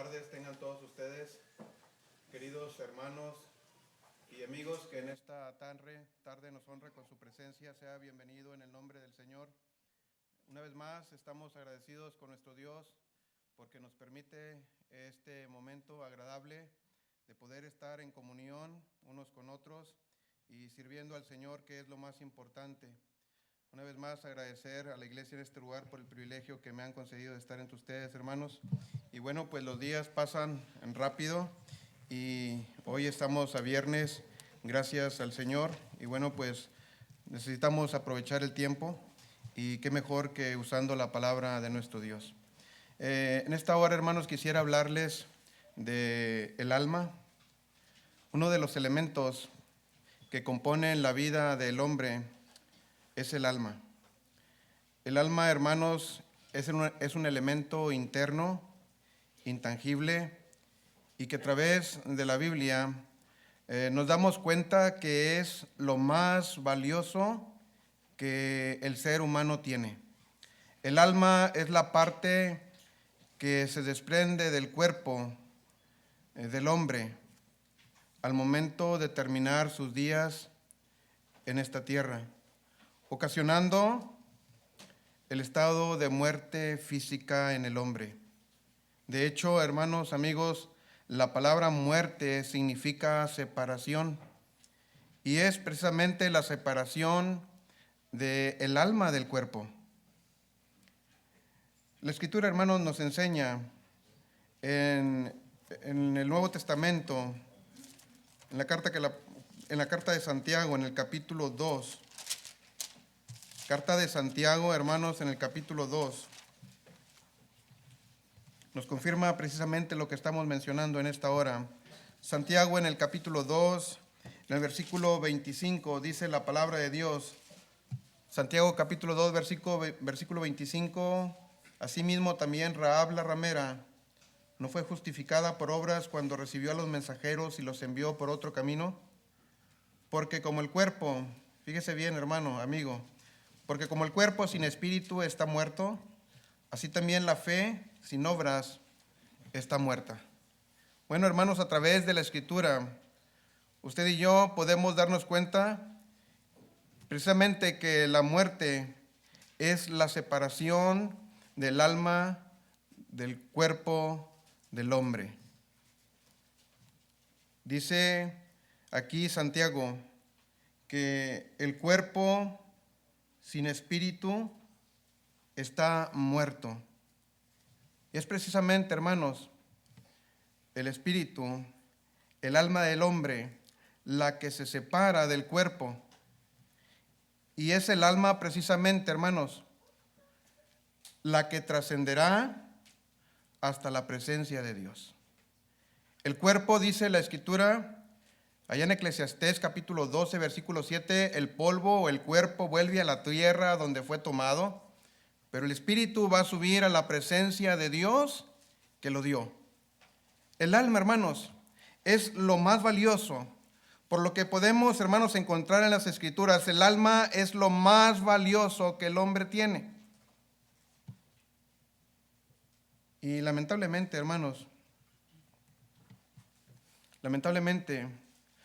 tardes tengan todos ustedes, queridos hermanos y amigos que en esta tarde nos honra con su presencia. Sea bienvenido en el nombre del Señor. Una vez más estamos agradecidos con nuestro Dios porque nos permite este momento agradable de poder estar en comunión unos con otros y sirviendo al Señor, que es lo más importante. Una vez más agradecer a la iglesia en este lugar por el privilegio que me han concedido de estar entre ustedes, hermanos. Y bueno, pues los días pasan rápido y hoy estamos a viernes, gracias al Señor. Y bueno, pues necesitamos aprovechar el tiempo y qué mejor que usando la palabra de nuestro Dios. En esta hora, hermanos, quisiera hablarles del alma, uno de los elementos que componen la vida del hombre es el alma. El alma, hermanos, es un elemento interno, intangible, y que a través de la Biblia nos damos cuenta que es lo más valioso que el ser humano tiene. El alma es la parte que se desprende del cuerpo del hombre al momento de terminar sus días en esta tierra, ocasionando el estado de muerte física en el hombre. De hecho, hermanos, amigos, la palabra muerte significa separación y es precisamente la separación del alma del cuerpo. La Escritura, hermanos, nos enseña en el Nuevo Testamento, en la carta de Santiago, en el capítulo 2, Carta de Santiago, hermanos, en el capítulo 2, nos confirma precisamente lo que estamos mencionando en esta hora. Santiago, en el capítulo 2, en el versículo 25, dice la palabra de Dios. Santiago, capítulo 2, versículo 25, asimismo también Rahab la ramera no fue justificada por obras cuando recibió a los mensajeros y los envió por otro camino, porque como el cuerpo, fíjese bien, hermano, amigo, porque como el cuerpo sin espíritu está muerto, así también la fe sin obras está muerta. Bueno, hermanos, a través de la Escritura, usted y yo podemos darnos cuenta precisamente que la muerte es la separación del alma, del cuerpo, del hombre. Dice aquí Santiago que el cuerpo sin espíritu está muerto. Y es precisamente, hermanos, el espíritu, el alma del hombre, la que se separa del cuerpo. Y es el alma precisamente, hermanos, la que trascenderá hasta la presencia de Dios. El cuerpo, dice la Escritura, allá en Eclesiastés capítulo 12, versículo 7, el polvo o el cuerpo vuelve a la tierra donde fue tomado, pero el espíritu va a subir a la presencia de Dios que lo dio. El alma, hermanos, es lo más valioso. Por lo que podemos, hermanos, encontrar en las Escrituras, el alma es lo más valioso que el hombre tiene. Y lamentablemente, hermanos,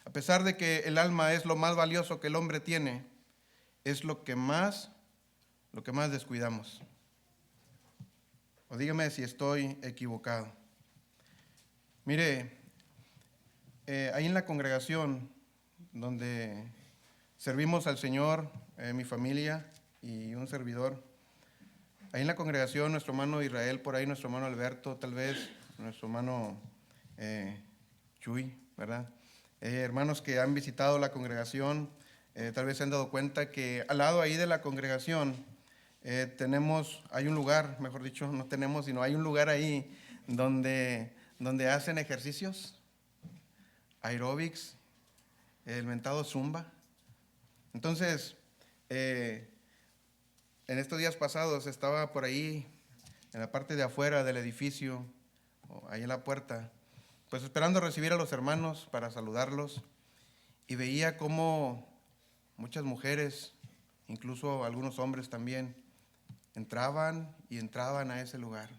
a pesar de que el alma es lo más valioso que el hombre tiene, es lo que más descuidamos. O dígame si estoy equivocado. Mire, ahí en la congregación donde servimos al Señor, mi familia y un servidor, ahí en la congregación nuestro hermano Israel, por ahí nuestro hermano Alberto, tal vez nuestro hermano Chuy, ¿verdad? Hermanos que han visitado la congregación, tal vez se han dado cuenta que al lado ahí de la congregación hay un lugar, mejor dicho, no tenemos, sino hay un lugar ahí donde hacen ejercicios, aeróbics, el mentado zumba. Entonces, en estos días pasados estaba por ahí, en la parte de afuera del edificio, ahí en la puerta, pues esperando recibir a los hermanos para saludarlos, y veía cómo muchas mujeres, incluso algunos hombres también, entraban a ese lugar.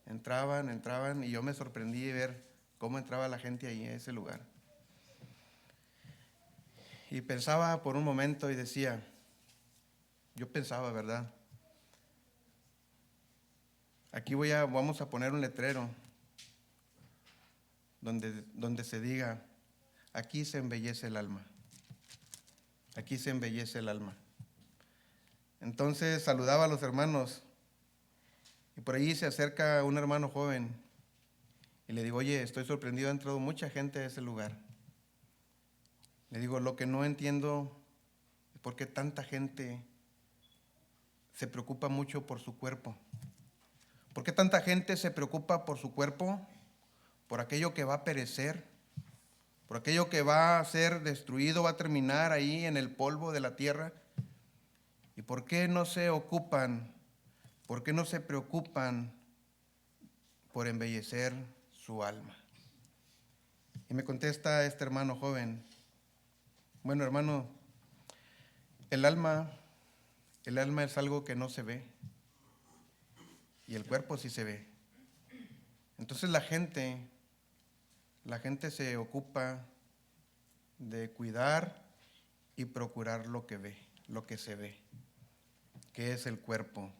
Entraban y yo me sorprendí de ver cómo entraba la gente ahí a ese lugar. Y pensaba por un momento y decía, yo pensaba, ¿verdad? Aquí vamos a poner un letrero donde se diga, aquí se embellece el alma. Aquí se embellece el alma. Entonces saludaba a los hermanos y por ahí se acerca un hermano joven y le digo, oye, estoy sorprendido, ha entrado mucha gente a ese lugar. Le digo, lo que no entiendo es por qué tanta gente se preocupa mucho por su cuerpo. ¿Por qué tanta gente se preocupa por su cuerpo? Por aquello que va a perecer, por aquello que va a ser destruido, va a terminar ahí en el polvo de la tierra. ¿Y por qué no se ocupan, por qué no se preocupan por embellecer su alma? Y me contesta este hermano joven, bueno, hermano, el alma es algo que no se ve y el cuerpo sí se ve. Entonces la gente se ocupa de cuidar y procurar lo que ve, lo que se ve, que es el cuerpo.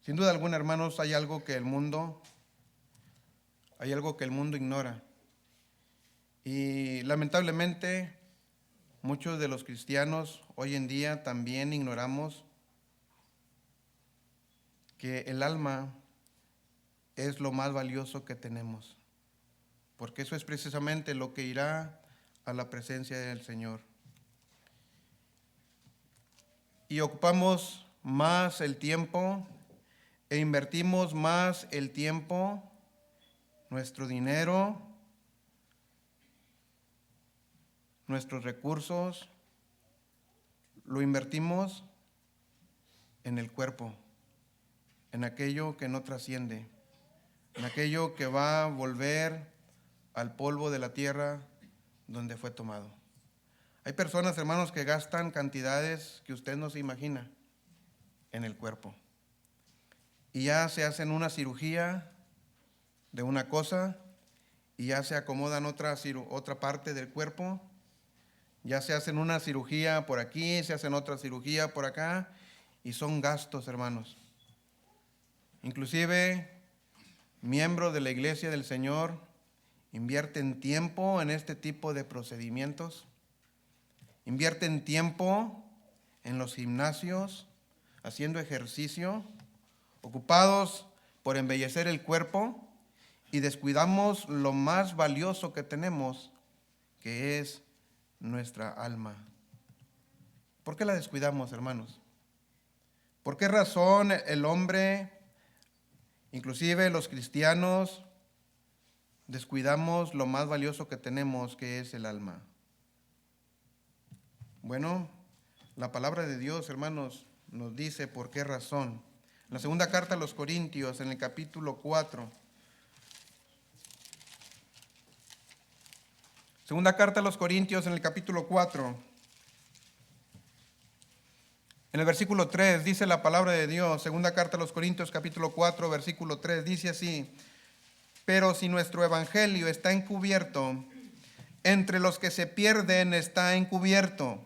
Sin duda alguna, hermanos, hay algo que el mundo ignora. Y lamentablemente, muchos de los cristianos hoy en día también ignoramos que el alma es lo más valioso que tenemos, porque eso es precisamente lo que irá a la presencia del Señor. Y ocupamos más el tiempo e invertimos más el tiempo, nuestro dinero, nuestros recursos, lo invertimos en el cuerpo, en aquello que no trasciende, en aquello que va a volver al polvo de la tierra donde fue tomado. Hay personas, hermanos, que gastan cantidades que usted no se imagina en el cuerpo. Y ya se hacen una cirugía de una cosa y ya se acomodan otra parte del cuerpo. Ya se hacen una cirugía por aquí, se hacen otra cirugía por acá y son gastos, hermanos. Inclusive, miembros de la Iglesia del Señor invierten tiempo en este tipo de procedimientos. Invierten tiempo en los gimnasios, haciendo ejercicio, ocupados por embellecer el cuerpo y descuidamos lo más valioso que tenemos, que es nuestra alma. ¿Por qué la descuidamos, hermanos? ¿Por qué razón el hombre, inclusive los cristianos, descuidamos lo más valioso que tenemos, que es el alma? Bueno, la palabra de Dios, hermanos, nos dice por qué razón. En la segunda carta a los Corintios, en el capítulo 4. Segunda carta a los Corintios, en el capítulo 4. En el versículo 3 dice la palabra de Dios. Segunda carta a los Corintios, capítulo 4, versículo 3. Dice así: pero si nuestro evangelio está encubierto, entre los que se pierden está encubierto,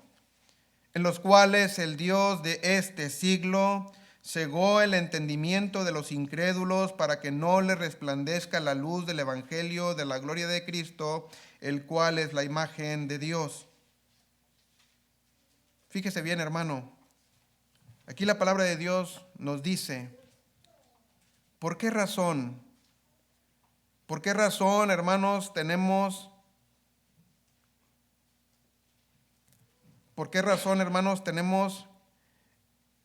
en los cuales el Dios de este siglo cegó el entendimiento de los incrédulos para que no les resplandezca la luz del evangelio de la gloria de Cristo, el cual es la imagen de Dios. Fíjese bien, hermano. Aquí la palabra de Dios nos dice, ¿por qué razón? ¿Por qué razón, hermanos, tenemos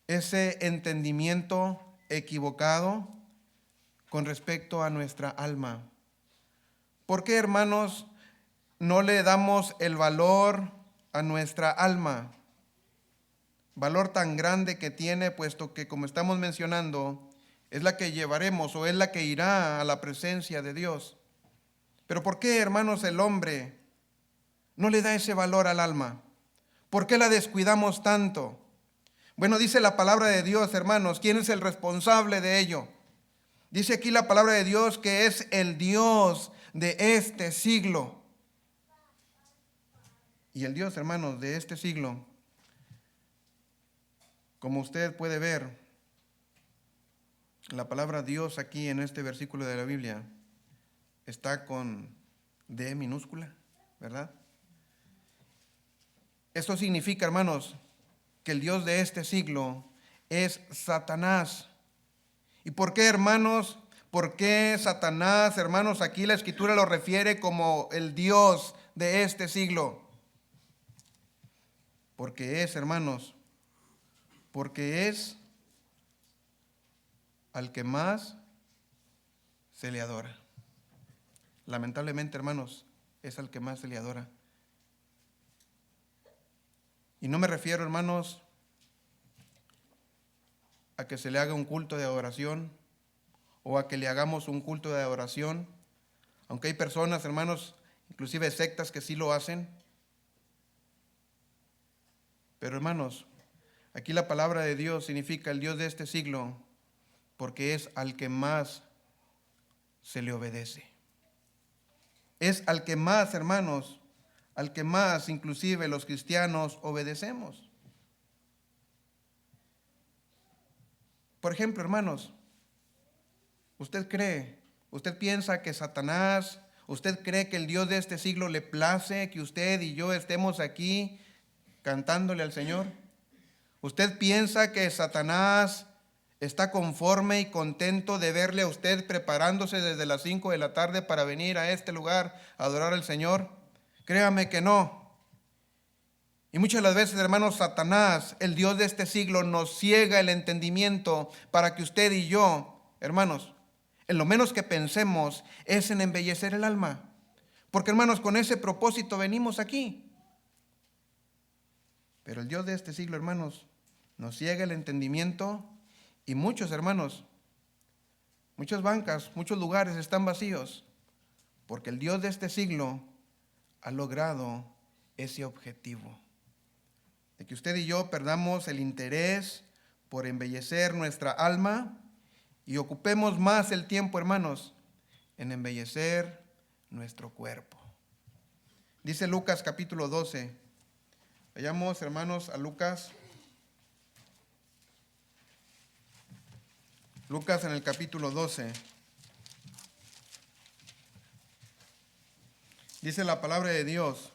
ese entendimiento equivocado con respecto a nuestra alma? ¿Por qué, hermanos, no le damos el valor a nuestra alma? Valor tan grande que tiene, puesto que, como estamos mencionando, es la que llevaremos o es la que irá a la presencia de Dios. Pero ¿por qué, hermanos, el hombre no le da ese valor al alma? ¿Por qué la descuidamos tanto? Bueno, dice la palabra de Dios, hermanos, ¿quién es el responsable de ello? Dice aquí la palabra de Dios que es el Dios de este siglo. Y el Dios, hermanos, de este siglo, como usted puede ver, la palabra Dios aquí en este versículo de la Biblia está con D minúscula, ¿verdad? Esto significa, hermanos, que el Dios de este siglo es Satanás. ¿Y por qué, hermanos? ¿Por qué Satanás, hermanos? Aquí la Escritura lo refiere como el Dios de este siglo. Porque es, hermanos, porque es al que más se le adora. Lamentablemente, hermanos, es al que más se le adora. Y no me refiero, hermanos, a que se le haga un culto de adoración o a que le hagamos un culto de adoración, aunque hay personas, hermanos, inclusive sectas que sí lo hacen. Pero, hermanos, aquí la palabra de Dios significa el Dios de este siglo porque es al que más se le obedece. Es al que más, hermanos, al que más inclusive los cristianos obedecemos. Por ejemplo, hermanos, usted piensa que Satanás, usted cree que el Dios de este siglo le place que usted y yo estemos aquí cantándole al Señor. Usted piensa que Satanás está conforme y contento de verle a usted preparándose desde las 5 de la tarde para venir a este lugar a adorar al Señor. Créame que no. Y muchas de las veces, hermanos, Satanás, el Dios de este siglo, nos ciega el entendimiento para que usted y yo, hermanos, en lo menos que pensemos es en embellecer el alma. Porque, hermanos, con ese propósito venimos aquí. Pero el Dios de este siglo, hermanos, nos ciega el entendimiento y muchos, hermanos, muchas bancas, muchos lugares están vacíos porque el Dios de este siglo ha logrado ese objetivo de que usted y yo perdamos el interés por embellecer nuestra alma y ocupemos más el tiempo, hermanos, en embellecer nuestro cuerpo. Dice Lucas capítulo 12. Vayamos, hermanos, a Lucas. Lucas en el capítulo 12. Dice la palabra de Dios.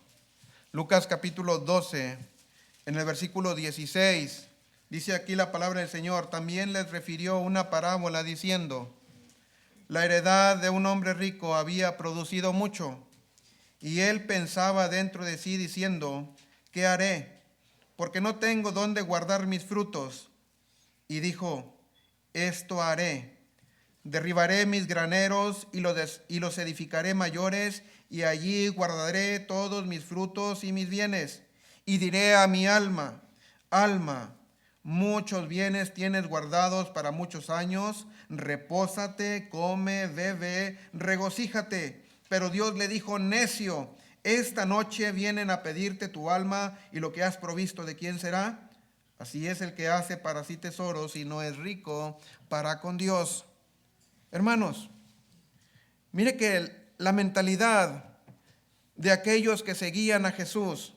Lucas capítulo 12, en el versículo 16. Dice aquí la palabra del Señor. También les refirió una parábola diciendo: la heredad de un hombre rico había producido mucho, y él pensaba dentro de sí diciendo: ¿qué haré? Porque no tengo dónde guardar mis frutos. Y dijo: esto haré: derribaré mis graneros y los edificaré mayores, y allí guardaré todos mis frutos y mis bienes. Y diré a mi alma: alma, muchos bienes tienes guardados para muchos años, repósate, come, bebe, regocíjate. Pero Dios le dijo: necio, esta noche vienen a pedirte tu alma, y lo que has provisto, ¿de quién será? Así es el que hace para sí tesoros y no es rico para con Dios. Hermanos, mire que la mentalidad de aquellos que seguían a Jesús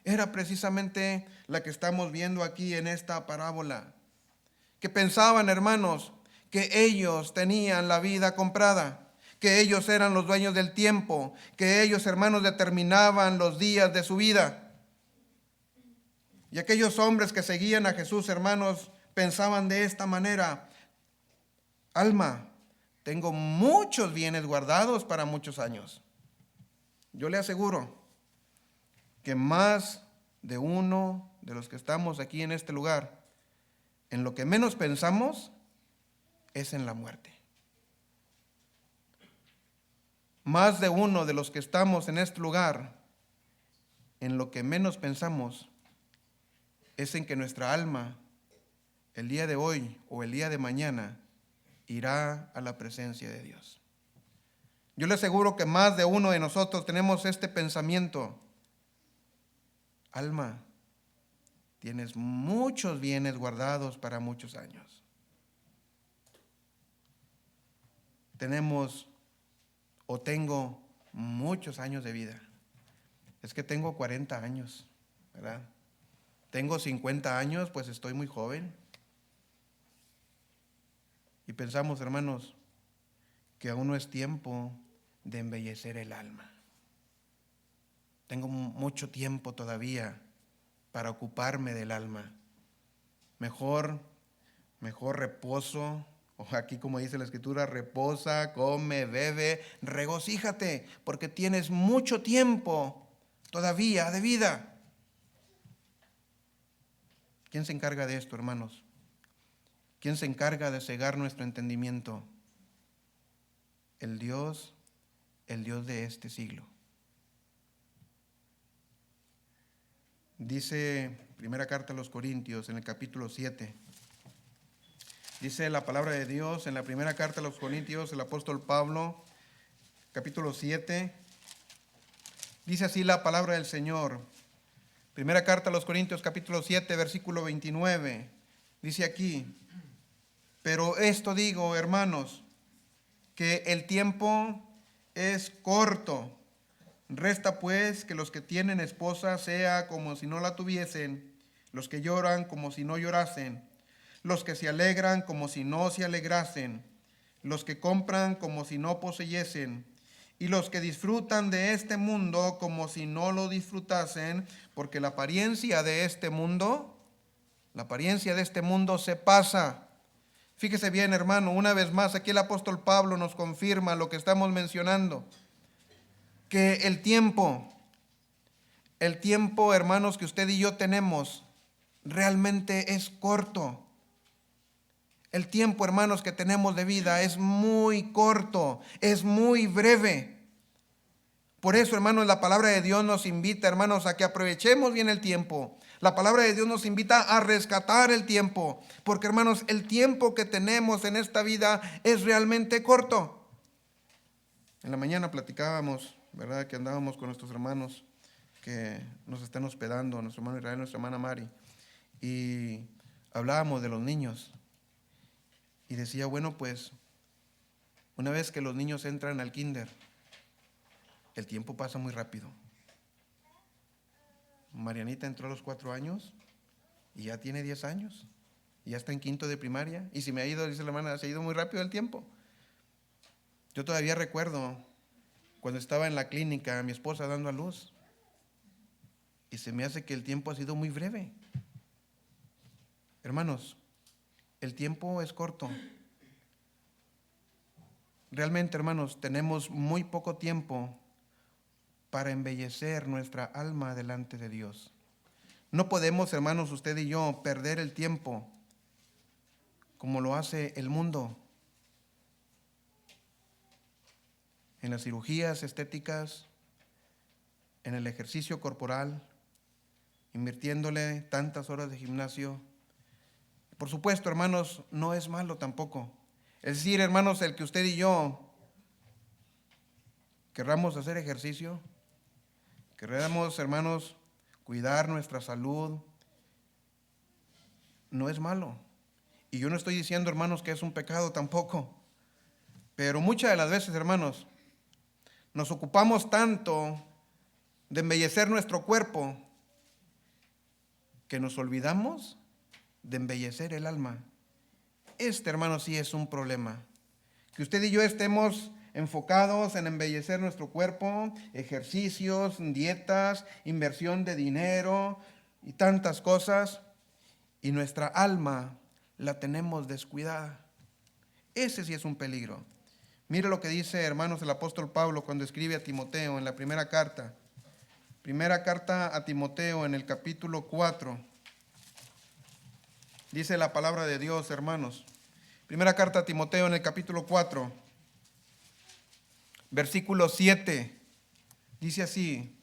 era precisamente la que estamos viendo aquí en esta parábola. Que pensaban, hermanos, que ellos tenían la vida comprada, que ellos eran los dueños del tiempo, que ellos, hermanos, determinaban los días de su vida. Y aquellos hombres que seguían a Jesús, hermanos, pensaban de esta manera: alma, tengo muchos bienes guardados para muchos años. Yo le aseguro que más de uno de los que estamos aquí en este lugar, en lo que menos pensamos es en la muerte. Más de uno de los que estamos en este lugar, en lo que menos pensamos es en que nuestra alma, el día de hoy o el día de mañana, irá a la presencia de Dios. Yo le aseguro que más de uno de nosotros tenemos este pensamiento: alma, tienes muchos bienes guardados para muchos años. Tengo muchos años de vida. Es que tengo 40 años, ¿verdad? Tengo 50 años, pues estoy muy joven. Y pensamos, hermanos, que aún no es tiempo de embellecer el alma. Tengo mucho tiempo todavía para ocuparme del alma. Mejor reposo, o aquí como dice la Escritura, reposa, come, bebe, regocíjate, porque tienes mucho tiempo todavía de vida. ¿Quién se encarga de esto, hermanos? ¿Quién se encarga de cegar nuestro entendimiento? El Dios de este siglo. Dice primera carta a los Corintios en el capítulo 7. Dice la palabra de Dios en la primera carta a los Corintios, el apóstol Pablo, capítulo 7. Dice así la palabra del Señor. Primera carta a los Corintios, capítulo 7, versículo 29. Dice aquí: pero esto digo, hermanos, que el tiempo es corto. Resta pues que los que tienen esposa sea como si no la tuviesen, los que lloran como si no llorasen, los que se alegran como si no se alegrasen, los que compran como si no poseyesen, y los que disfrutan de este mundo como si no lo disfrutasen, porque la apariencia de este mundo se pasa. Fíjese bien, hermano, una vez más, aquí el apóstol Pablo nos confirma lo que estamos mencionando, que el tiempo, hermanos, que usted y yo tenemos, realmente es corto. El tiempo, hermanos, que tenemos de vida es muy corto, es muy breve. Por eso, hermanos, la palabra de Dios nos invita, hermanos, a que aprovechemos bien el tiempo. La palabra de Dios nos invita a rescatar el tiempo, porque, hermanos, el tiempo que tenemos en esta vida es realmente corto. En la mañana platicábamos, ¿verdad?, que andábamos con nuestros hermanos que nos están hospedando, nuestro hermano Israel, nuestra hermana Mari, y hablábamos de los niños. Y decía, bueno, pues, una vez que los niños entran al kinder, el tiempo pasa muy rápido. Marianita entró a los 4 años y ya tiene 10 años. Y ya está en quinto de primaria. Y si me ha ido, dice la hermana, se ha ido muy rápido el tiempo. Yo todavía recuerdo cuando estaba en la clínica, mi esposa dando a luz. Y se me hace que el tiempo ha sido muy breve. Hermanos, el tiempo es corto. Realmente, hermanos, tenemos muy poco tiempo para embellecer nuestra alma delante de Dios. No podemos, hermanos, usted y yo, perder el tiempo como lo hace el mundo. En las cirugías estéticas, en el ejercicio corporal, invirtiéndole tantas horas de gimnasio. Por supuesto, hermanos, no es malo tampoco. Es decir, hermanos, el que usted y yo querramos hacer ejercicio, querramos, hermanos, cuidar nuestra salud, no es malo. Y yo no estoy diciendo, hermanos, que es un pecado tampoco. Pero muchas de las veces, hermanos, nos ocupamos tanto de embellecer nuestro cuerpo que nos olvidamos de embellecer el alma. Hermanos, sí es un problema. Que usted y yo estemos enfocados en embellecer nuestro cuerpo, ejercicios, dietas, inversión de dinero y tantas cosas, y nuestra alma la tenemos descuidada. Ese sí es un peligro. Mire lo que dice, hermanos, el apóstol Pablo cuando escribe a Timoteo en la primera carta a Timoteo en el capítulo 4. Dice la palabra de Dios, hermanos. Primera carta a Timoteo en el capítulo 4, versículo 7. Dice así: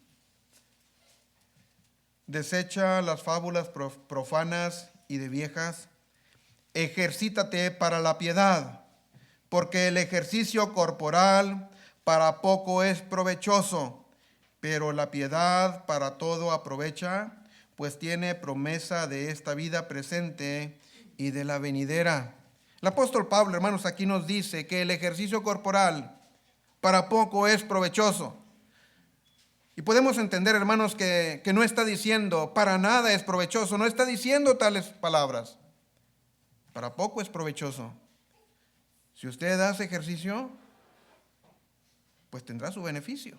desecha las fábulas profanas y de viejas, ejercítate para la piedad, porque el ejercicio corporal para poco es provechoso, pero la piedad para todo aprovecha, pues tiene promesa de esta vida presente y de la venidera. El apóstol Pablo, hermanos, aquí nos dice que el ejercicio corporal para poco es provechoso. Y podemos entender, hermanos, que no está diciendo para nada es provechoso, no está diciendo tales palabras. Para poco es provechoso. Si usted hace ejercicio, pues tendrá su beneficio.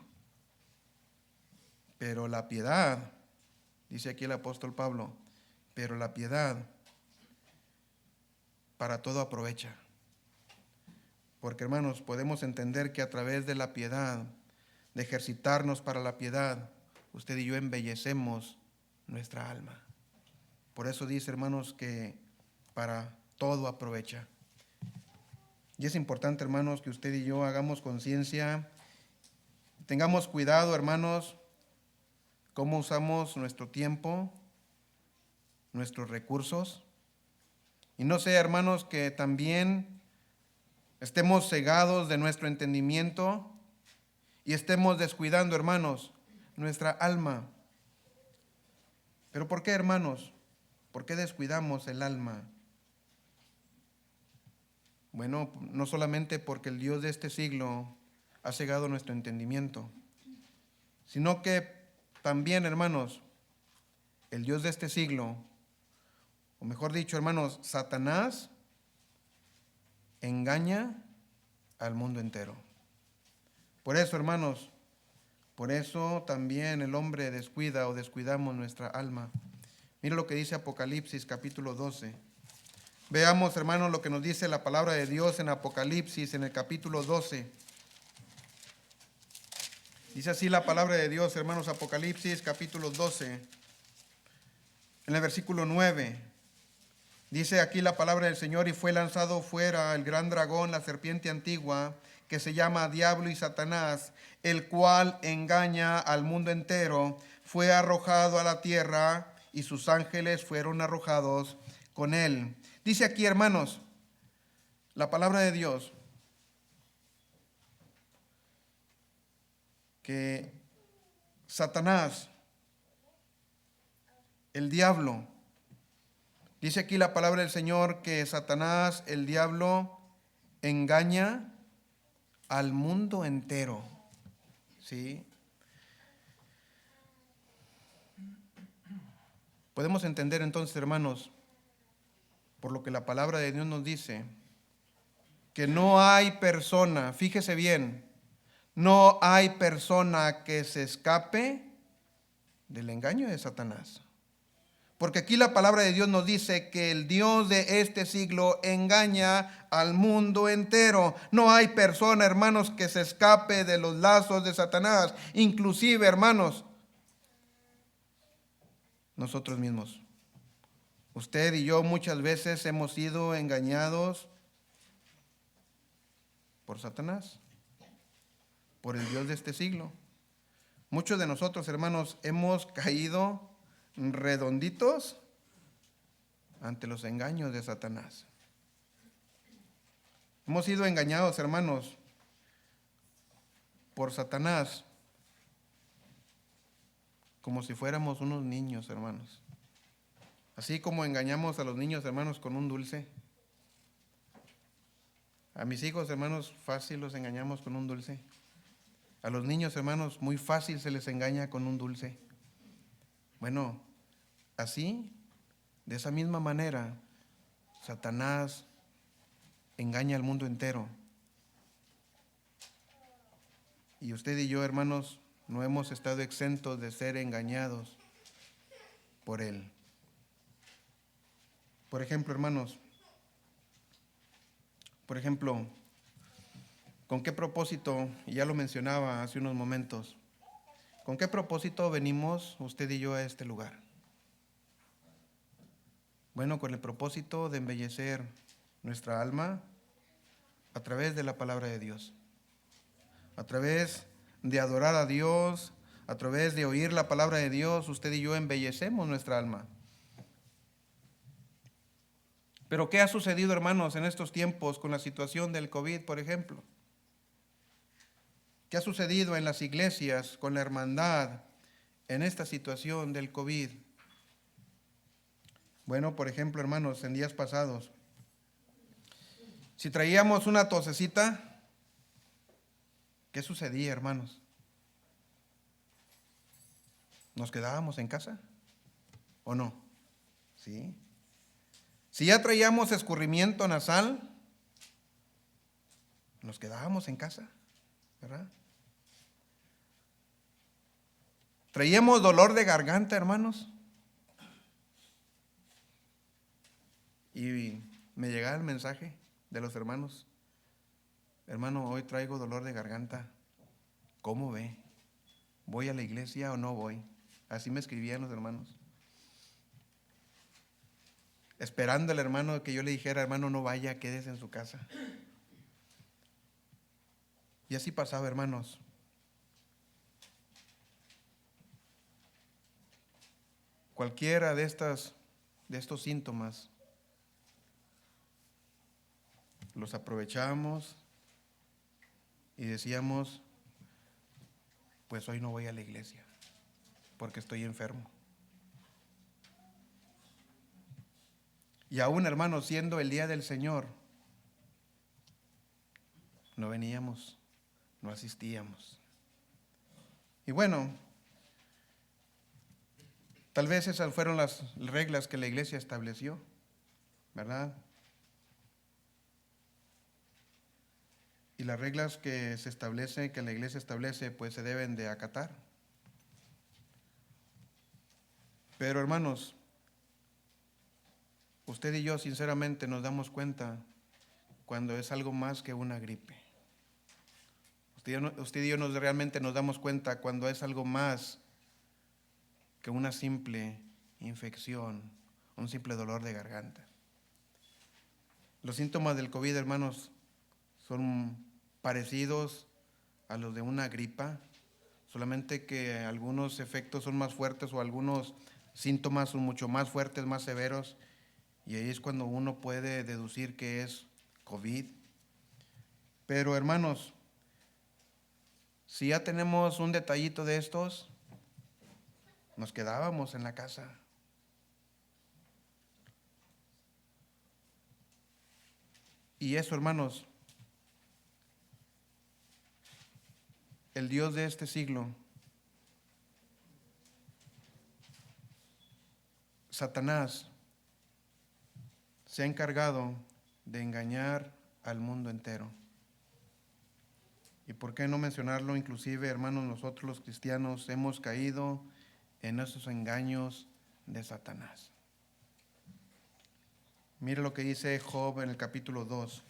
Pero la piedad, dice aquí el apóstol Pablo, pero la piedad para todo aprovecha. Porque, hermanos, podemos entender que a través de la piedad, de ejercitarnos para la piedad, usted y yo embellecemos nuestra alma. Por eso dice, hermanos, que para todo aprovecha. Y es importante, hermanos, que usted y yo hagamos conciencia, tengamos cuidado, hermanos, cómo usamos nuestro tiempo, nuestros recursos. Y no sea, hermanos, que también estemos cegados de nuestro entendimiento y estemos descuidando, hermanos, nuestra alma. ¿Pero por qué, hermanos? ¿Por qué descuidamos el alma? Bueno, no solamente porque el Dios de este siglo ha cegado nuestro entendimiento, sino que también, hermanos, el Dios de este siglo, o mejor dicho, hermanos, Satanás engaña al mundo entero. Por eso, hermanos, por eso también el hombre descuida o descuidamos nuestra alma. Mira lo que dice Apocalipsis capítulo 12. Veamos, hermanos, lo que nos dice la palabra de Dios en Apocalipsis, en el capítulo 12. Dice así la palabra de Dios, hermanos, Apocalipsis capítulo 12, en el versículo 9. Dice aquí la palabra del Señor: y fue lanzado fuera el gran dragón, la serpiente antigua, que se llama Diablo y Satanás, el cual engaña al mundo entero. Fue arrojado a la tierra y sus ángeles fueron arrojados con él. Dice aquí, hermanos, la palabra de Dios, que Satanás, el diablo, dice aquí la palabra del Señor que Satanás, el diablo, engaña al mundo entero. ¿Sí? Podemos entender entonces, hermanos, por lo que la palabra de Dios nos dice, que no hay persona, fíjese bien, no hay persona que se escape del engaño de Satanás. Porque aquí la palabra de Dios nos dice que el Dios de este siglo engaña al mundo entero. No hay persona, hermanos, que se escape de los lazos de Satanás. Inclusive, hermanos, nosotros mismos. Usted y yo muchas veces hemos sido engañados por Satanás, por el Dios de este siglo. Muchos de nosotros, hermanos, hemos caído redonditos ante los engaños de Satanás. Hemos sido engañados, hermanos, por Satanás, como si fuéramos unos niños, hermanos. Así como engañamos a los niños, hermanos, con un dulce. A mis hijos, hermanos, fácil los engañamos con un dulce. A los niños, hermanos, muy fácil se les engaña con un dulce. Bueno, así, de esa misma manera, Satanás engaña al mundo entero. Y usted y yo, hermanos, no hemos estado exentos de ser engañados por él. Por ejemplo, hermanos, ¿con qué propósito? Y ya lo mencionaba hace unos momentos. ¿Con qué propósito venimos usted y yo a este lugar? Bueno, con el propósito de embellecer nuestra alma a través de la palabra de Dios, a través de adorar a Dios, a través de oír la palabra de Dios, usted y yo embellecemos nuestra alma. Pero ¿qué ha sucedido, hermanos, en estos tiempos con la situación del COVID, por ejemplo? ¿Qué ha sucedido en las iglesias con la hermandad en esta situación del COVID? Bueno, por ejemplo, hermanos, en días pasados, si traíamos una tosecita, ¿qué sucedía, hermanos? ¿Nos quedábamos en casa o no? Sí. Si ya traíamos escurrimiento nasal, nos quedábamos en casa, ¿verdad? Traíamos dolor de garganta, hermanos, y me llegaba el mensaje de los hermanos: hermano, hoy traigo dolor de garganta, ¿cómo ve? ¿Voy a la iglesia o no voy? Así me escribían los hermanos, esperando el hermano que yo le dijera: hermano, no vaya, quédese en su casa. Y así pasaba, hermanos. Cualquiera de estos síntomas los aprovechamos y decíamos: pues hoy no voy a la iglesia porque estoy enfermo. Y aún, hermanos, siendo el día del Señor, no veníamos, no asistíamos. Y bueno, tal vez esas fueron las reglas que la iglesia estableció, ¿verdad? Y las reglas que se establecen, que la iglesia establece, pues se deben de acatar. Pero, hermanos, usted y yo sinceramente nos damos cuenta cuando es algo más que una gripe. Usted y yo realmente nos damos cuenta cuando es algo más que una simple infección, un simple dolor de garganta. Los síntomas del COVID, hermanos, son parecidos a los de una gripa, solamente que algunos efectos son más fuertes o algunos síntomas son mucho más fuertes, más severos, y ahí es cuando uno puede deducir que es COVID. Pero, hermanos, si ya tenemos un detallito de estos, nos quedábamos en la casa. Y eso, hermanos, el Dios de este siglo, Satanás, se ha encargado de engañar al mundo entero. Y por qué no mencionarlo, inclusive, hermanos, nosotros los cristianos hemos caído en esos engaños de Satanás. Mire lo que dice Job en el capítulo 2.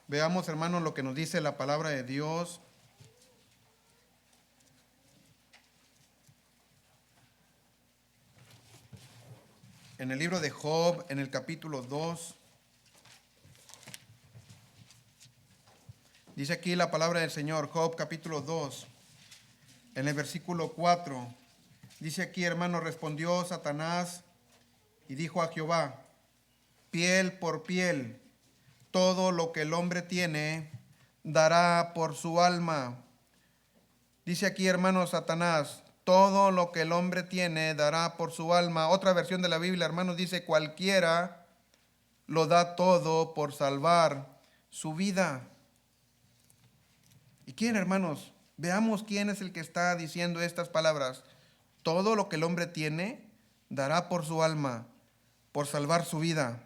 Veamos, hermanos, lo que nos dice la palabra de Dios. En el libro de Job, en el capítulo 2, dice aquí la palabra del Señor, Job capítulo 2, en el versículo 4, dice aquí, hermano: respondió Satanás y dijo a Jehová: piel por piel, todo lo que el hombre tiene, dará por su alma. Dice aquí, hermano, Satanás: todo lo que el hombre tiene, dará por su alma. Otra versión de la Biblia, hermanos, dice: cualquiera lo da todo por salvar su vida. ¿Y quién, hermanos? Veamos quién es el que está diciendo estas palabras. Todo lo que el hombre tiene, dará por su alma, por salvar su vida.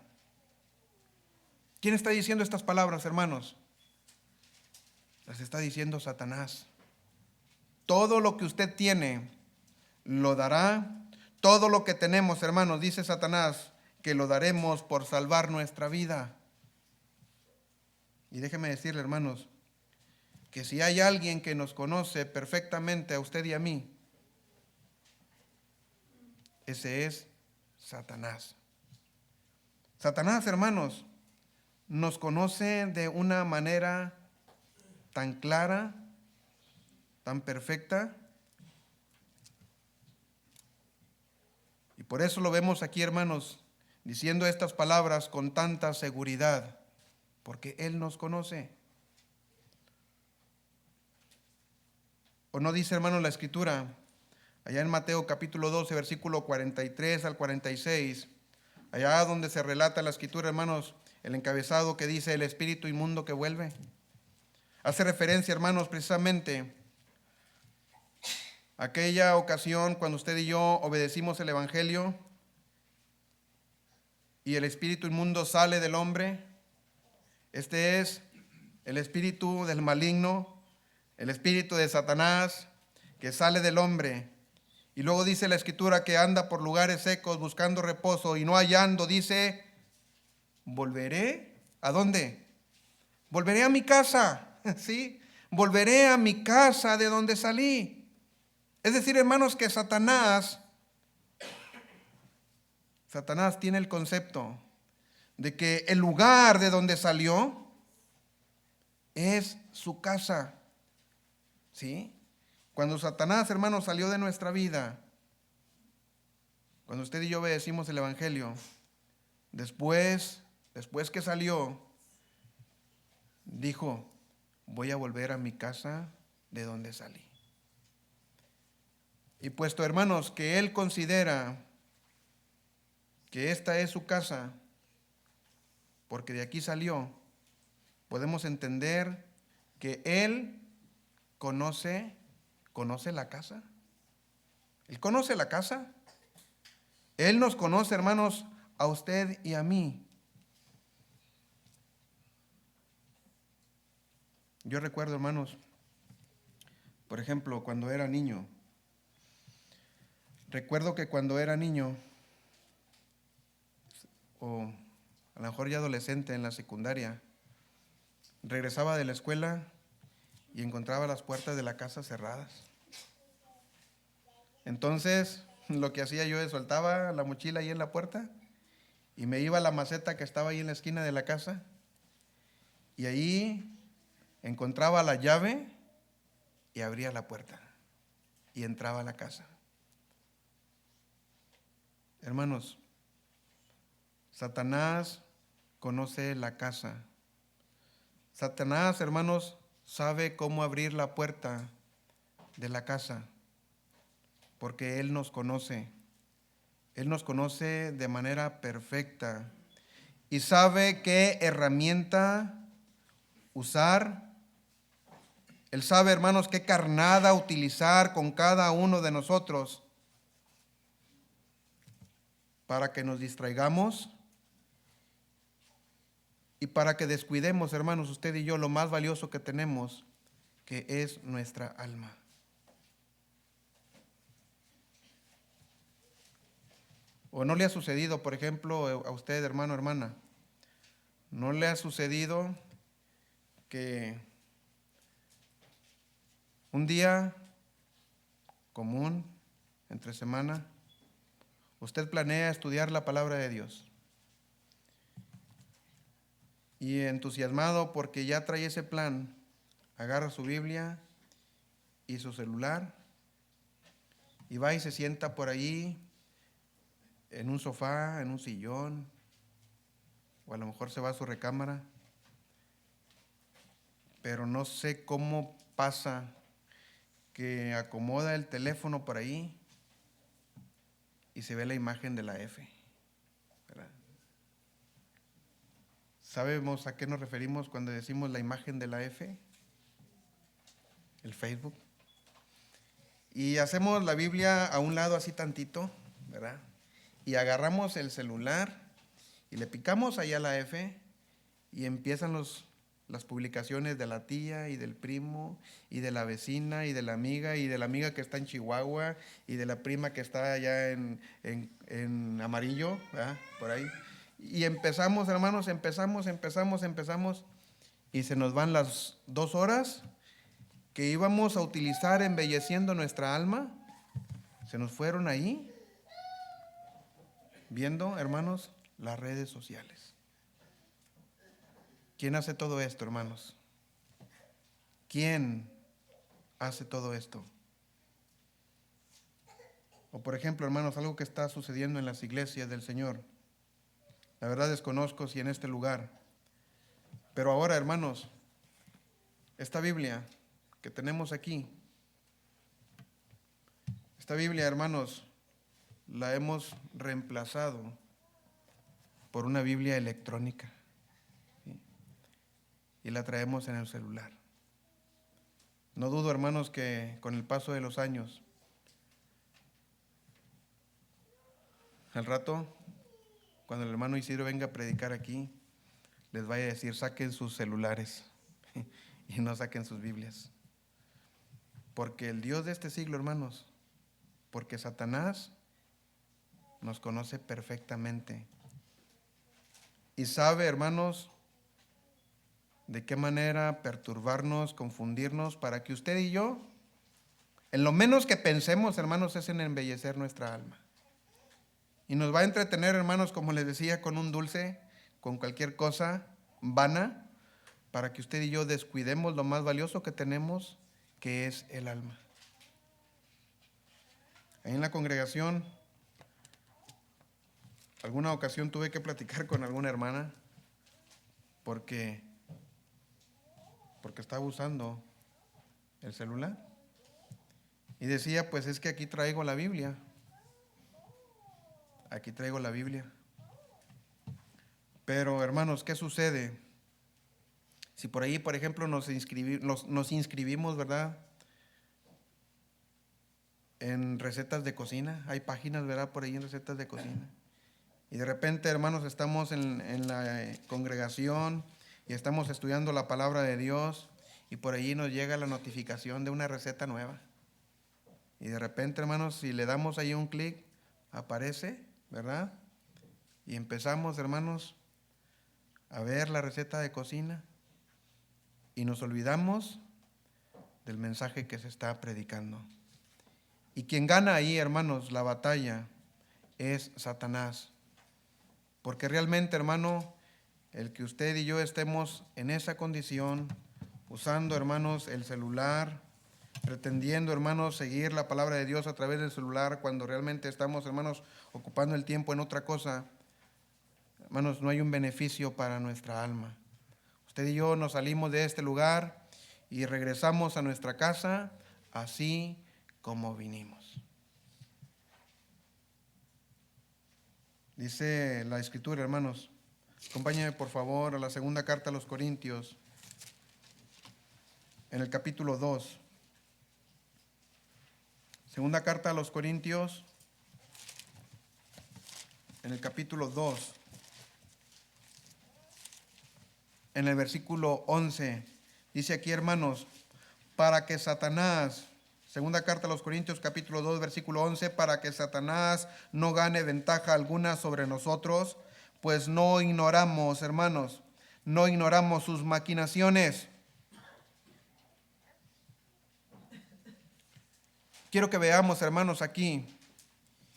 ¿Quién está diciendo estas palabras, hermanos? Las está diciendo Satanás. Todo lo que usted tiene, lo dará. Todo lo que tenemos, hermanos, dice Satanás, que lo daremos por salvar nuestra vida. Y déjeme decirle, hermanos, que si hay alguien que nos conoce perfectamente a usted y a mí, ese es Satanás. Satanás, hermanos, nos conoce de una manera tan clara, tan perfecta. Y por eso lo vemos aquí, hermanos, diciendo estas palabras con tanta seguridad, porque Él nos conoce. ¿O no dice, hermanos, la Escritura, allá en Mateo capítulo 12, versículo 43 al 46, Allá donde se relata la escritura, hermanos, el encabezado que dice el espíritu inmundo que vuelve. Hace referencia, hermanos, precisamente a aquella ocasión cuando usted y yo obedecimos el evangelio y el espíritu inmundo sale del hombre. Este es el espíritu del maligno, el espíritu de Satanás que sale del hombre. Y luego dice la escritura que anda por lugares secos buscando reposo y no hallando, dice, volveré, ¿a dónde? Volveré a mi casa, ¿sí? Volveré a mi casa de donde salí. Es decir, hermanos, que Satanás tiene el concepto de que el lugar de donde salió es su casa, ¿sí? Cuando Satanás, hermanos, salió de nuestra vida, cuando usted y yo obedecimos el evangelio, después que salió, dijo, voy a volver a mi casa de donde salí. Y puesto, hermanos, que él considera que esta es su casa, porque de aquí salió, podemos entender que él conoce la casa. Él conoce la casa. Él nos conoce, hermanos, a usted y a mí. Yo recuerdo, hermanos, por ejemplo, cuando era niño. Recuerdo que cuando era niño, o a lo mejor ya adolescente en la secundaria, regresaba de la escuela y encontraba las puertas de la casa cerradas. Entonces, lo que hacía yo es soltaba la mochila ahí en la puerta y me iba a la maceta que estaba ahí en la esquina de la casa y ahí encontraba la llave y abría la puerta y entraba a la casa. Hermanos, Satanás conoce la casa. Satanás, hermanos, sabe cómo abrir la puerta de la casa, porque Él nos conoce. Él nos conoce de manera perfecta y sabe qué herramienta usar. Él sabe, hermanos, qué carnada utilizar con cada uno de nosotros para que nos distraigamos y para que descuidemos, hermanos, usted y yo, lo más valioso que tenemos, que es nuestra alma. ¿O no le ha sucedido, por ejemplo, a usted, hermano, hermana? ¿No le ha sucedido que un día común, entre semana, usted planea estudiar la palabra de Dios? Y entusiasmado porque ya trae ese plan, agarra su Biblia y su celular y va y se sienta por allí en un sofá, en un sillón, o a lo mejor se va a su recámara, pero no sé cómo pasa que acomoda el teléfono por ahí y se ve la imagen de la F, ¿verdad? ¿Sabemos a qué nos referimos cuando decimos la imagen de la F? El Facebook. Y hacemos la Biblia a un lado así tantito, ¿verdad? Y agarramos el celular y le picamos allá la F y empiezan las publicaciones de la tía y del primo y de la vecina y de la amiga que está en Chihuahua y de la prima que está allá en Amarillo, ¿verdad? Por ahí. Y empezamos, hermanos, empezamos y se nos van las 2 horas que íbamos a utilizar embelleciendo nuestra alma. Se nos fueron ahí viendo, hermanos, las redes sociales. ¿Quién hace todo esto, hermanos? ¿Quién hace todo esto? O por ejemplo, hermanos, algo que está sucediendo en las iglesias del Señor. La verdad desconozco si en este lugar. Pero ahora, hermanos, esta Biblia que tenemos aquí, esta Biblia, hermanos, la hemos reemplazado por una Biblia electrónica, ¿sí? Y la traemos en el celular. No dudo, hermanos, que con el paso de los años, al rato, cuando el hermano Isidro venga a predicar aquí, les vaya a decir, saquen sus celulares y no saquen sus Biblias. Porque el Dios de este siglo, hermanos, porque Satanás nos conoce perfectamente y sabe, hermanos, de qué manera perturbarnos, confundirnos, para que usted y yo, en lo menos que pensemos, hermanos, es en embellecer nuestra alma. Y nos va a entretener, hermanos, como les decía, con un dulce, con cualquier cosa vana, para que usted y yo descuidemos lo más valioso que tenemos, que es el alma. Ahí en la congregación, alguna ocasión tuve que platicar con alguna hermana porque estaba usando el celular. Y decía, pues es que aquí traigo la Biblia. Aquí traigo la Biblia. Pero, hermanos, ¿qué sucede? Si por ahí, por ejemplo, nos inscribimos, ¿verdad?, en recetas de cocina. Hay páginas, ¿verdad?, por ahí en recetas de cocina. Y de repente, hermanos, estamos en la congregación y estamos estudiando la palabra de Dios y por ahí nos llega la notificación de una receta nueva. Y de repente, hermanos, si le damos ahí un clic, aparece, ¿verdad? Y empezamos, hermanos, a ver la receta de cocina y nos olvidamos del mensaje que se está predicando. Y quien gana ahí, hermanos, la batalla es Satanás. Porque realmente, hermano, el que usted y yo estemos en esa condición, usando, hermanos, el celular, pretendiendo, hermanos, seguir la palabra de Dios a través del celular, cuando realmente estamos, hermanos, ocupando el tiempo en otra cosa, hermanos, no hay un beneficio para nuestra alma. Usted y yo nos salimos de este lugar y regresamos a nuestra casa así como vinimos. Dice la Escritura, hermanos, acompáñenme por favor a la segunda carta a los Corintios, en el capítulo 2. Segunda carta a los Corintios, en el capítulo 2, en el versículo 11. Dice aquí, hermanos, para que Satanás, segunda carta a los Corintios, capítulo 2, versículo 11, para que Satanás no gane ventaja alguna sobre nosotros, pues no ignoramos, hermanos, no ignoramos sus maquinaciones. Quiero que veamos, hermanos, aquí,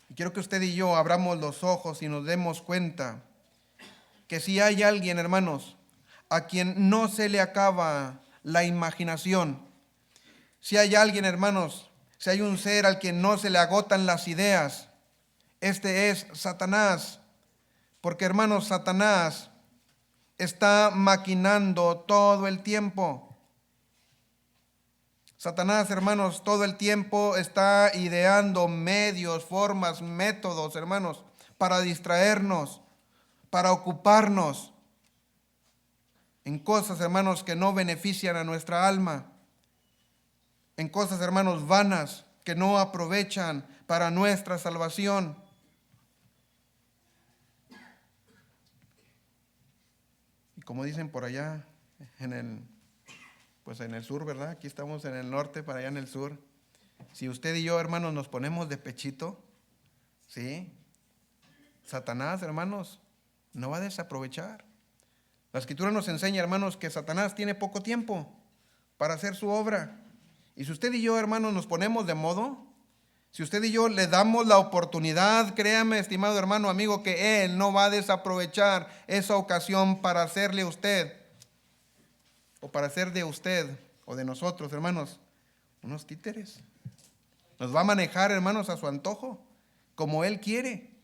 y quiero que usted y yo abramos los ojos y nos demos cuenta que si hay alguien, hermanos, a quien no se le acaba la imaginación, si hay alguien, hermanos, si hay un ser al quien no se le agotan las ideas, este es Satanás. Porque, hermanos, Satanás está maquinando todo el tiempo. Satanás, hermanos, todo el tiempo está ideando medios, formas, métodos, hermanos, para distraernos, para ocuparnos en cosas, hermanos, que no benefician a nuestra alma, en cosas, hermanos, vanas, que no aprovechan para nuestra salvación. Y como dicen por allá, en el sur, ¿verdad? Aquí estamos en el norte, para allá en el sur. Si usted y yo, hermanos, nos ponemos de pechito, ¿sí? Satanás, hermanos, no va a desaprovechar. La Escritura nos enseña, hermanos, que Satanás tiene poco tiempo para hacer su obra. Y si usted y yo, hermanos, nos ponemos de modo, si usted y yo le damos la oportunidad, créame, estimado hermano, amigo, que Él no va a desaprovechar esa ocasión para hacerle a usted, o para hacer de usted, o de nosotros, hermanos, unos títeres. Nos va a manejar, hermanos, a su antojo, como Él quiere.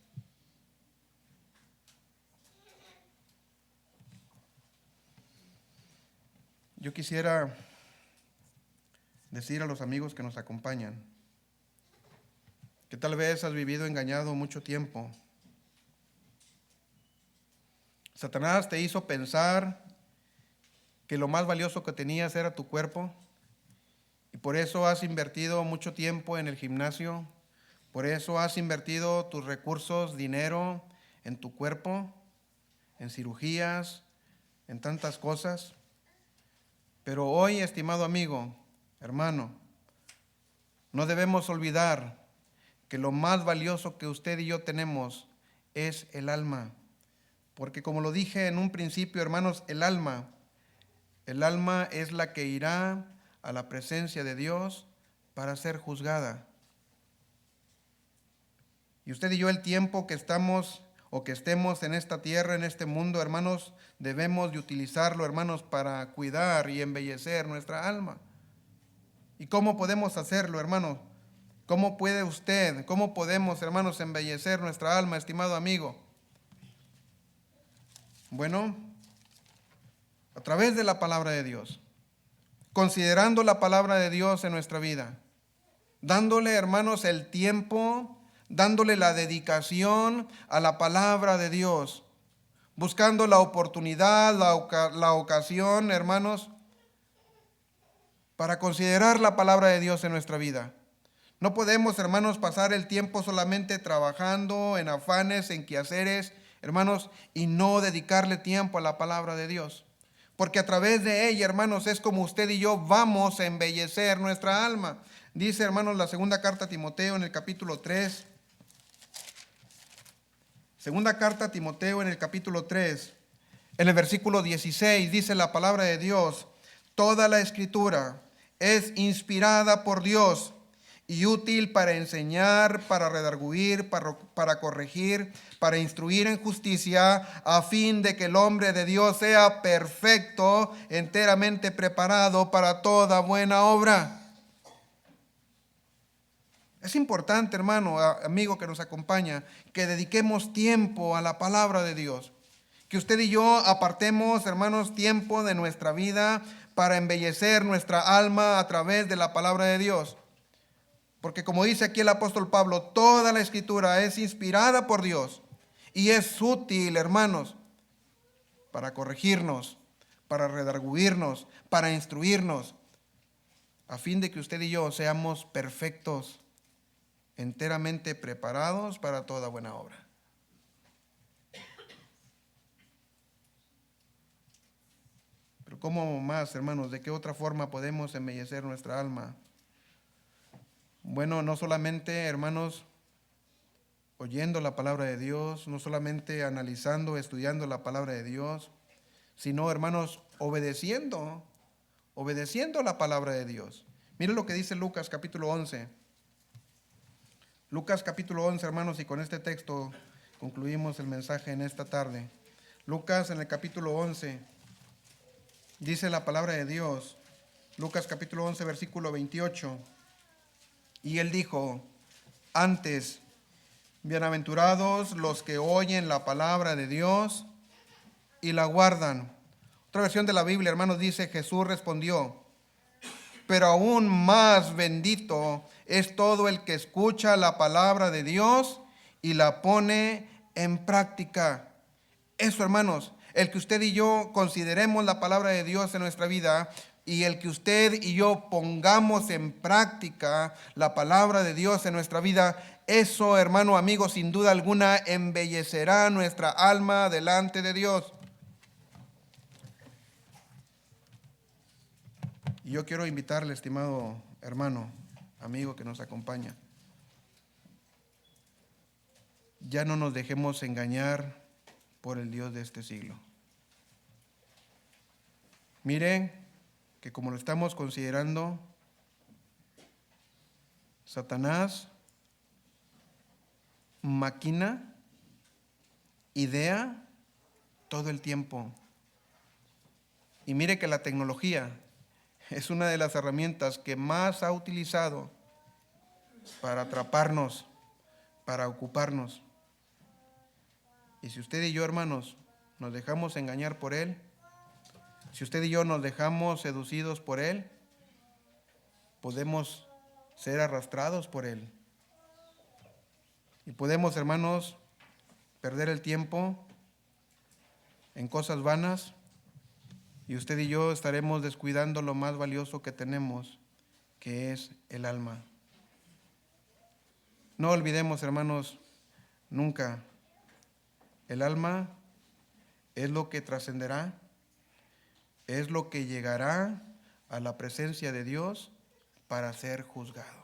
Yo quisiera decir a los amigos que nos acompañan que tal vez has vivido engañado mucho tiempo Satanás te hizo pensar que lo más valioso que tenías era tu cuerpo, y por eso has invertido mucho tiempo en el gimnasio, por eso has invertido tus recursos, dinero en tu cuerpo, en cirugías, en tantas cosas. Pero hoy, estimado amigo, hermano, no debemos olvidar que lo más valioso que usted y yo tenemos es el alma. Porque como lo dije en un principio, hermanos, el alma es la que irá a la presencia de Dios para ser juzgada. Y usted y yo, el tiempo que estamos o que estemos en esta tierra, en este mundo, hermanos, debemos de utilizarlo, hermanos, para cuidar y embellecer nuestra alma. ¿Y cómo podemos hacerlo, hermano? ¿Cómo puede usted, cómo podemos, hermanos, embellecer nuestra alma, estimado amigo? Bueno, a través de la palabra de Dios, considerando la palabra de Dios en nuestra vida, dándole, hermanos, el tiempo, dándole la dedicación a la palabra de Dios, buscando la oportunidad, la ocasión, hermanos, para considerar la palabra de Dios en nuestra vida. No podemos, hermanos, pasar el tiempo solamente trabajando en afanes, en quehaceres, hermanos, y no dedicarle tiempo a la palabra de Dios. Porque a través de ella, hermanos, es como usted y yo vamos a embellecer nuestra alma. Dice, hermanos, la segunda carta a Timoteo en el capítulo 3. Segunda carta a Timoteo en el capítulo 3. En el versículo 16 dice la palabra de Dios: toda la escritura es inspirada por Dios y útil para enseñar, para redarguir, para corregir, para instruir en justicia, a fin de que el hombre de Dios sea perfecto, enteramente preparado para toda buena obra. Es importante, hermano, amigo que nos acompaña, que dediquemos tiempo a la palabra de Dios. Que usted y yo apartemos, hermanos, tiempo de nuestra vida para embellecer nuestra alma a través de la palabra de Dios. Porque como dice aquí el apóstol Pablo, toda la escritura es inspirada por Dios y es útil, hermanos, para corregirnos, para redarguirnos, para instruirnos, a fin de que usted y yo seamos perfectos, enteramente preparados para toda buena obra. Pero ¿cómo más, hermanos? ¿De qué otra forma podemos embellecer nuestra alma? Bueno, no solamente, hermanos, oyendo la palabra de Dios, no solamente analizando, estudiando la palabra de Dios, sino, hermanos, obedeciendo la palabra de Dios. Miren lo que dice Lucas capítulo 11. Lucas capítulo 11, hermanos, y con este texto concluimos el mensaje en esta tarde. Lucas en el capítulo 11, dice la palabra de Dios, Lucas capítulo 11, versículo 28. Y él dijo: antes, bienaventurados los que oyen la palabra de Dios y la guardan. Otra versión de la Biblia, hermanos, dice: Jesús respondió: pero aún más bendito es todo el que escucha la palabra de Dios y la pone en práctica. Eso, hermanos, el que usted y yo consideremos la palabra de Dios en nuestra vida y el que usted y yo pongamos en práctica la palabra de Dios en nuestra vida, eso, hermano, amigo, sin duda alguna embellecerá nuestra alma delante de Dios. Y yo quiero invitarle, estimado hermano, amigo que nos acompaña, ya no nos dejemos engañar por el Dios de este siglo. Miren que como lo estamos considerando, Satanás maquina, idea todo el tiempo. Y mire que la tecnología es una de las herramientas que más ha utilizado para atraparnos, para ocuparnos. Y si usted y yo, hermanos, nos dejamos engañar por él, si usted y yo nos dejamos seducidos por él, podemos ser arrastrados por él. Y podemos, hermanos, perder el tiempo en cosas vanas, y usted y yo estaremos descuidando lo más valioso que tenemos, que es el alma. No olvidemos, hermanos, nunca, el alma es lo que trascenderá, es lo que llegará a la presencia de Dios para ser juzgado.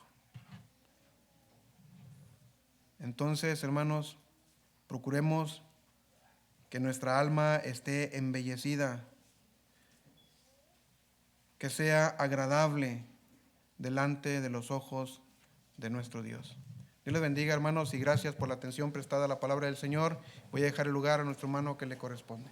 Entonces, hermanos, procuremos que nuestra alma esté embellecida, que sea agradable delante de los ojos de nuestro Dios. Dios les bendiga, hermanos, y gracias por la atención prestada a la palabra del Señor. Voy a dejar el lugar a nuestro hermano que le corresponde.